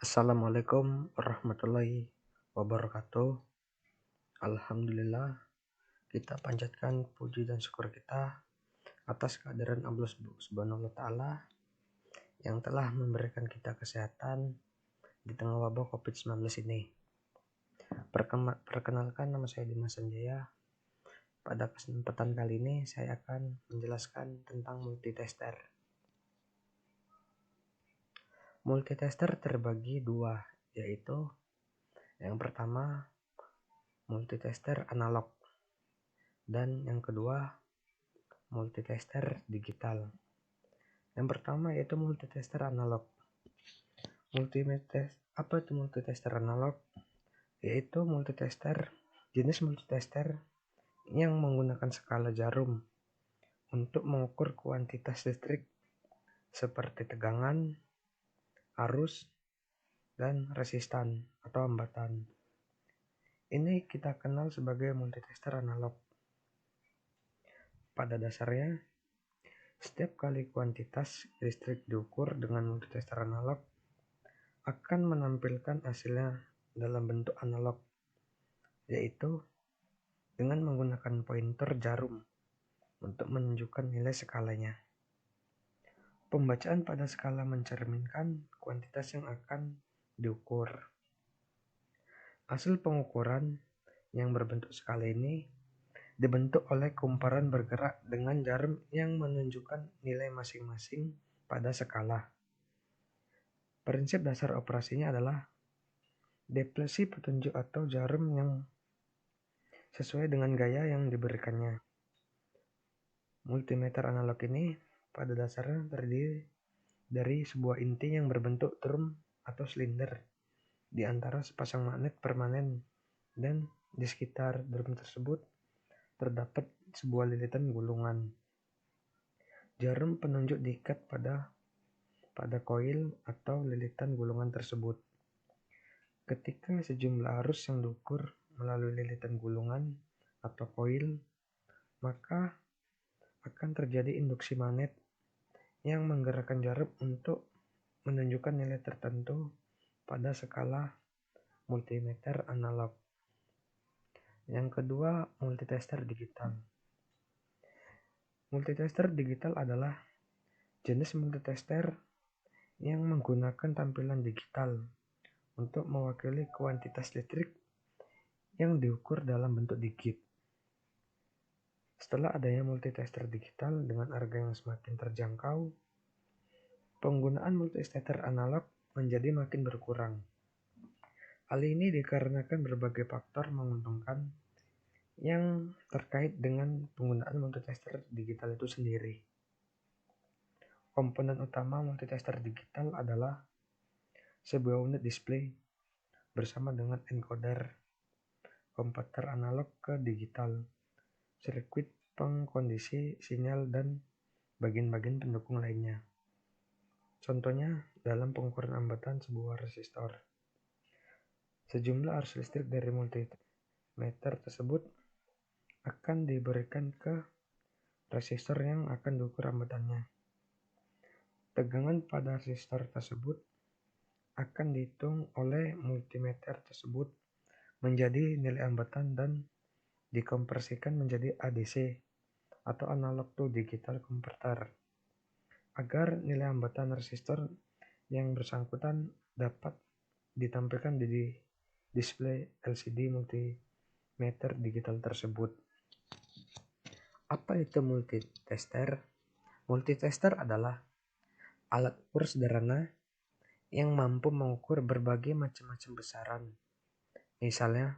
Assalamualaikum warahmatullahi wabarakatuh. Alhamdulillah, kita panjatkan puji dan syukur kita atas kehadiran Allah Subhanahu wa Ta'ala yang telah memberikan kita kesehatan di tengah wabah COVID-19 ini. Perkenalkan, nama saya Dimas Sanjaya. Pada kesempatan kali ini saya akan menjelaskan tentang multitester. Multitester terbagi dua, yaitu yang pertama multitester analog dan yang kedua multitester digital. Yang pertama yaitu multitester analog. Apa itu multitester analog? Yaitu jenis multitester yang menggunakan skala jarum untuk mengukur kuantitas listrik seperti tegangan, arus, dan resistan atau hambatan. Ini kita kenal sebagai multitester analog. Pada dasarnya, setiap kali kuantitas listrik diukur dengan multitester analog akan menampilkan hasilnya dalam bentuk analog, yaitu dengan menggunakan pointer jarum untuk menunjukkan nilai skalanya. Pembacaan pada skala mencerminkan kuantitas yang akan diukur. Hasil pengukuran yang berbentuk skala ini dibentuk oleh kumparan bergerak dengan jarum yang menunjukkan nilai masing-masing pada skala. Prinsip dasar operasinya adalah defleksi petunjuk atau jarum yang sesuai dengan gaya yang diberikannya. Multimeter analog ini pada dasarnya terdiri dari sebuah inti yang berbentuk drum atau silinder di antara sepasang magnet permanen, dan di sekitar drum tersebut terdapat sebuah lilitan gulungan. Jarum penunjuk diikat pada koil atau lilitan gulungan tersebut. Ketika sejumlah arus yang diukur melalui lilitan gulungan atau koil, maka akan terjadi induksi magnet yang menggerakkan jarum untuk menunjukkan nilai tertentu pada skala multimeter analog. Yang kedua, multitester digital. Multitester digital adalah jenis multitester yang menggunakan tampilan digital untuk mewakili kuantitas listrik yang diukur dalam bentuk digit. Setelah adanya multitester digital dengan harga yang semakin terjangkau, penggunaan multitester analog menjadi makin berkurang. Hal ini dikarenakan berbagai faktor menguntungkan yang terkait dengan penggunaan multitester digital itu sendiri. Komponen utama multitester digital adalah sebuah unit display bersama dengan encoder, konverter analog ke digital, sirkuit pengkondisi sinyal, dan bagian-bagian pendukung lainnya. Contohnya dalam pengukuran hambatan sebuah resistor. Sejumlah arus listrik dari multimeter tersebut akan diberikan ke resistor yang akan diukur hambatannya. Tegangan pada resistor tersebut akan dihitung oleh multimeter tersebut menjadi nilai hambatan dan dikonversikan menjadi ADC atau analog to digital converter agar nilai hambatan resistor yang bersangkutan dapat ditampilkan di display LCD multimeter digital tersebut. Apa itu multitester? Multitester adalah alat ukur sederhana yang mampu mengukur berbagai macam-macam besaran. Misalnya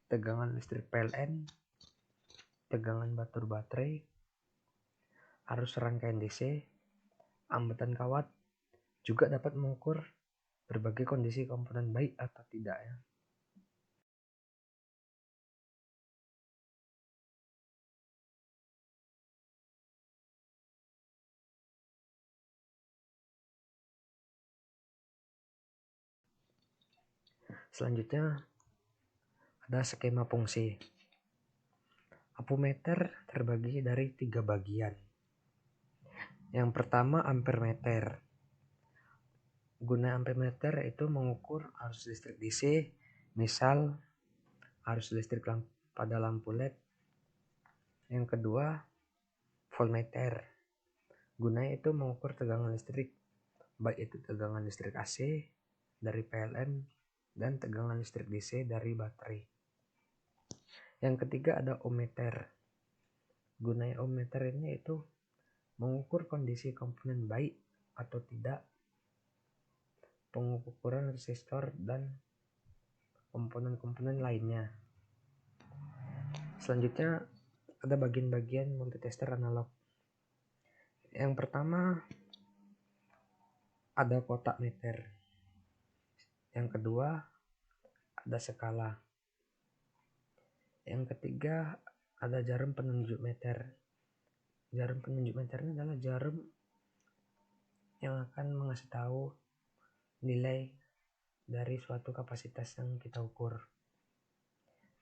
tegangan listrik PLN, tegangan batur baterai, arus rangkaian DC, hambatan kawat, juga dapat mengukur berbagai kondisi komponen baik atau tidak ya. Selanjutnya ada skema fungsi. Ampermeter terbagi dari 3 bagian. Yang pertama ampermeter. Guna ampermeter itu mengukur arus listrik DC, misal arus listrik pada lampu LED. Yang kedua, voltmeter. Gunanya itu mengukur tegangan listrik, baik itu tegangan listrik AC dari PLN dan tegangan listrik DC dari baterai. Yang ketiga ada ohmmeter. Gunanya ohmmeter ini itu mengukur kondisi komponen baik atau tidak, pengukuran resistor dan komponen-komponen lainnya. Selanjutnya ada bagian-bagian multitester analog. Yang pertama ada kotak meter. Yang kedua ada skala. Yang ketiga ada jarum penunjuk meter. Jarum penunjuk meter ini adalah jarum yang akan mengasih tahu nilai dari suatu kapasitas yang kita ukur.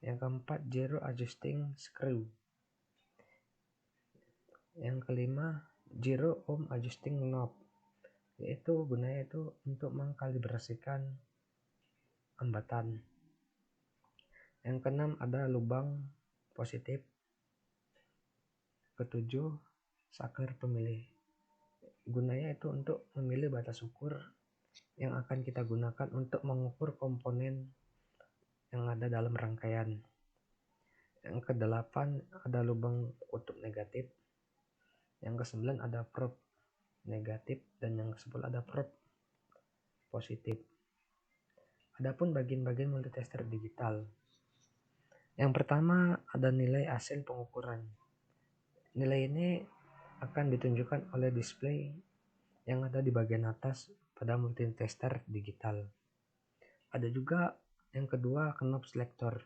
Yang keempat, zero adjusting screw. Yang kelima, zero ohm adjusting knob, yaitu gunanya itu untuk mengkalibrasikan hambatan. Yang keenam ada lubang positif. Ketujuh, saklar pemilih. Gunanya itu untuk memilih batas ukur yang akan kita gunakan untuk mengukur komponen yang ada dalam rangkaian. Yang kedelapan ada lubang kutub negatif. Yang kesembilan ada probe negatif dan yang ke-10 ada probe positif. Adapun bagian-bagian multitester digital. Yang pertama ada nilai hasil pengukuran. Nilai ini akan ditunjukkan oleh display yang ada di bagian atas pada multitester digital. Ada juga yang kedua knob selector.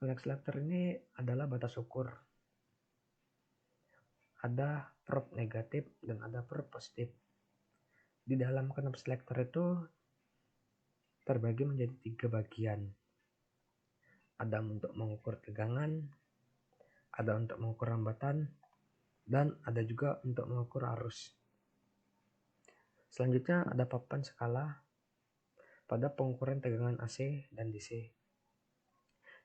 Knob selector ini adalah batas ukur. Ada probe negatif dan ada probe positif. Di dalam knob selector itu terbagi menjadi 3 bagian. Ada untuk mengukur tegangan, ada untuk mengukur hambatan, dan ada juga untuk mengukur arus. Selanjutnya ada papan skala pada pengukuran tegangan AC dan DC.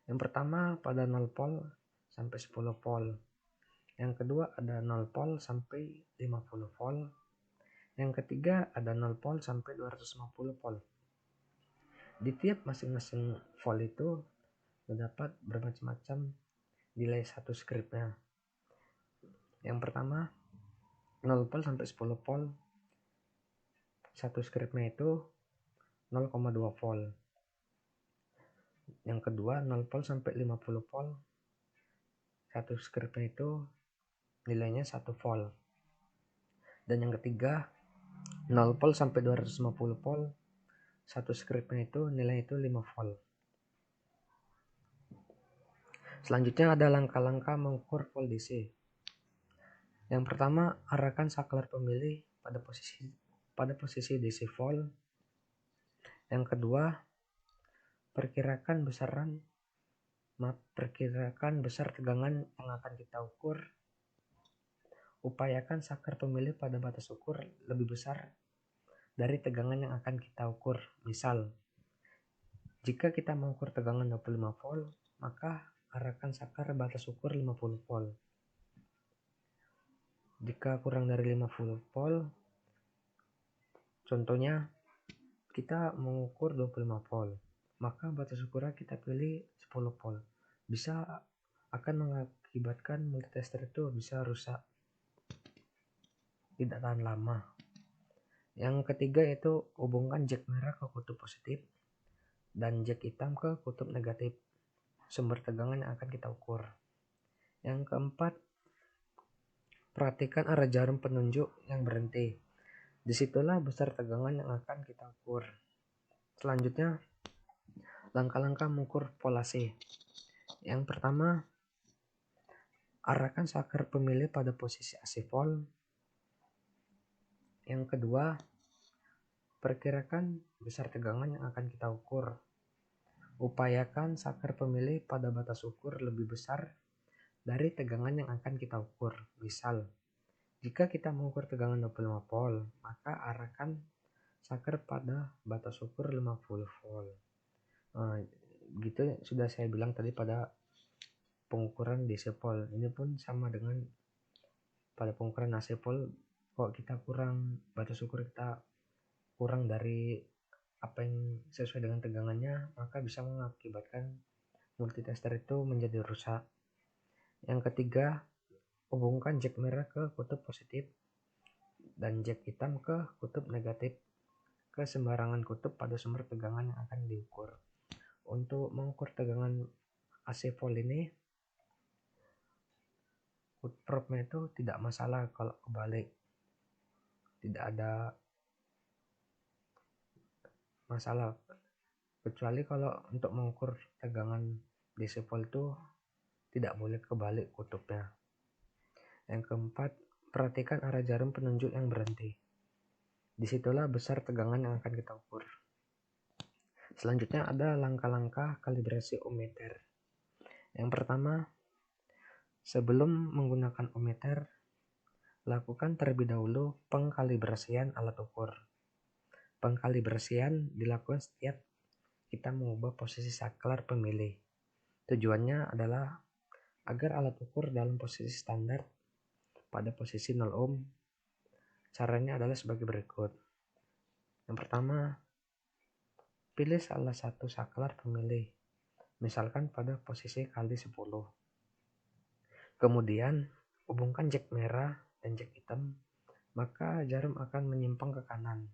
Yang pertama pada 0 volt sampai 10 volt. Yang kedua ada 0 volt sampai 50 volt. Yang ketiga ada 0 volt sampai 250 volt. Di tiap masing-masing volt itu terdapat bermacam-macam nilai satu scriptnya. Yang pertama 0 volt sampai 10 volt. Satu scriptnya itu 0,2 volt. Yang kedua 0 volt sampai 50 volt. Satu scriptnya itu nilainya 1 volt. Dan yang ketiga 0 volt sampai 250 volt. Satu scriptnya itu nilai itu 5 volt. Selanjutnya ada langkah-langkah mengukur volt DC. Yang pertama, arahkan saklar pemilih pada posisi DC volt. Yang kedua, perkirakan besar tegangan yang akan kita ukur. Upayakan saklar pemilih pada batas ukur lebih besar dari tegangan yang akan kita ukur. Misal, jika kita mengukur tegangan 25 volt, maka arahkan saklar batas ukur 50 volt. Jika kurang dari 50 volt, contohnya kita mengukur 25 volt, maka batas ukurnya kita pilih 10 volt. Bisa akan mengakibatkan multitester itu bisa rusak, tidak tahan lama. Yang ketiga itu hubungkan jack merah ke kutub positif dan jack hitam ke kutub negatif sumber tegangan yang akan kita ukur. Yang keempat, perhatikan arah jarum penunjuk yang berhenti. Disitulah besar tegangan yang akan kita ukur. Selanjutnya, langkah-langkah mengukur volt AC. Yang pertama, arahkan saklar pemilih pada posisi AC volt. Yang kedua, perkirakan besar tegangan yang akan kita ukur. Upayakan saklar pemilih pada batas ukur lebih besar dari tegangan yang akan kita ukur. Misal, jika kita mengukur tegangan 25 volt, maka arahkan saklar pada batas ukur 50 volt. Gitu sudah saya bilang tadi pada pengukuran DC pol. Ini pun sama dengan pada pengukuran AC pol. Kalau kita batas ukur kita kurang dari apa yang sesuai dengan tegangannya, maka bisa mengakibatkan multitester itu menjadi rusak. Yang ketiga, hubungkan jack merah ke kutub positif dan jack hitam ke kutub negatif ke sembarangan kutub pada sumber tegangan yang akan diukur. Untuk mengukur tegangan AC pol ini, probnya itu tidak masalah kalau kebalik, tidak ada masalah, kecuali kalau untuk mengukur tegangan DC pol itu tidak boleh kebalik kutubnya. Yang keempat, perhatikan arah jarum penunjuk yang berhenti. Disitulah besar tegangan yang akan kita ukur. Selanjutnya ada langkah-langkah kalibrasi ohmmeter. Yang pertama, sebelum menggunakan ohmmeter, lakukan terlebih dahulu pengkalibrasian alat ukur. Pengkalibrasian dilakukan setiap kita mengubah posisi saklar pemilih. Tujuannya adalah agar alat ukur dalam posisi standar pada posisi 0 ohm. Caranya adalah sebagai berikut. Yang pertama, pilih salah satu saklar pemilih, misalkan pada posisi kali 10. Kemudian, hubungkan jack merah dan jack hitam, maka jarum akan menyimpang ke kanan.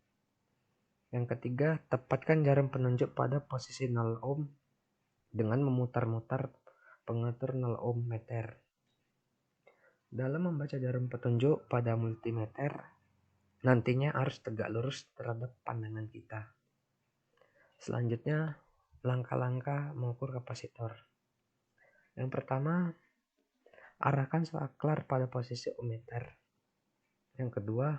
Yang ketiga, tepatkan jarum penunjuk pada posisi 0 ohm dengan memutar-mutar pengatur 0 ohm meter. Dalam membaca jarum petunjuk pada multimeter, nantinya harus tegak lurus terhadap pandangan kita. Selanjutnya, langkah-langkah mengukur kapasitor. Yang pertama, arahkan saklar pada posisi ohmmeter. Yang kedua,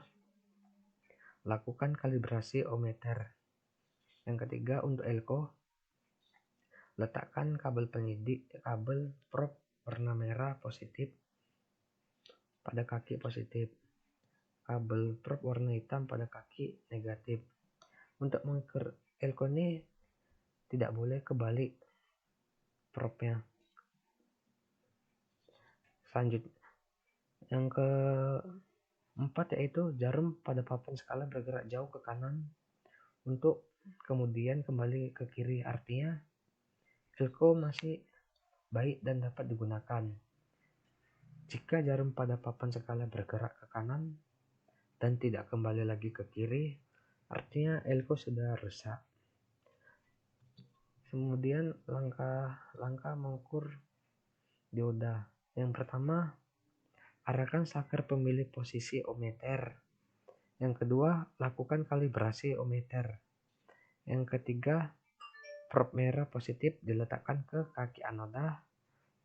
lakukan kalibrasi ohmmeter. Yang ketiga, untuk elko, letakkan kabel probe warna merah positif pada kaki positif, kabel probe warna hitam pada kaki negatif. Untuk mengukur elko ini tidak boleh kebalik probe-nya. Selanjutnya, yang keempat yaitu jarum pada papan skala bergerak jauh ke kanan untuk kemudian kembali ke kiri. Artinya elko masih baik dan dapat digunakan. Jika jarum pada papan skala bergerak ke kanan dan tidak kembali lagi ke kiri, artinya elko sudah rusak. Kemudian langkah-langkah mengukur dioda. Yang pertama, arahkan saklar pemilih posisi ohmmeter. Yang kedua, lakukan kalibrasi ohmmeter. Yang ketiga, probe merah positif diletakkan ke kaki anoda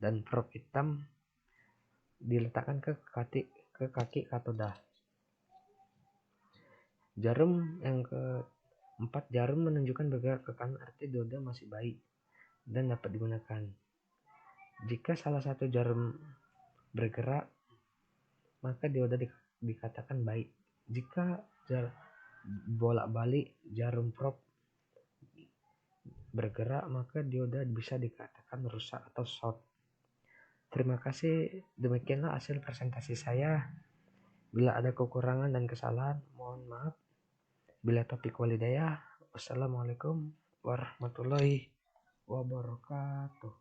dan probe hitam diletakkan ke kaki katoda. Jarum yang keempat, jarum menunjukkan bergerak ke kanan, arti dioda masih baik dan dapat digunakan. Jika salah satu jarum bergerak, maka dioda dikatakan baik. Jika bolak-balik jarum probe bergerak, maka dioda bisa dikatakan rusak atau short. Terima kasih, demikianlah hasil presentasi saya. Bila ada kekurangan dan kesalahan, mohon maaf. Bila taufiq walhidayah, wassalamualaikum warahmatullahi wabarakatuh.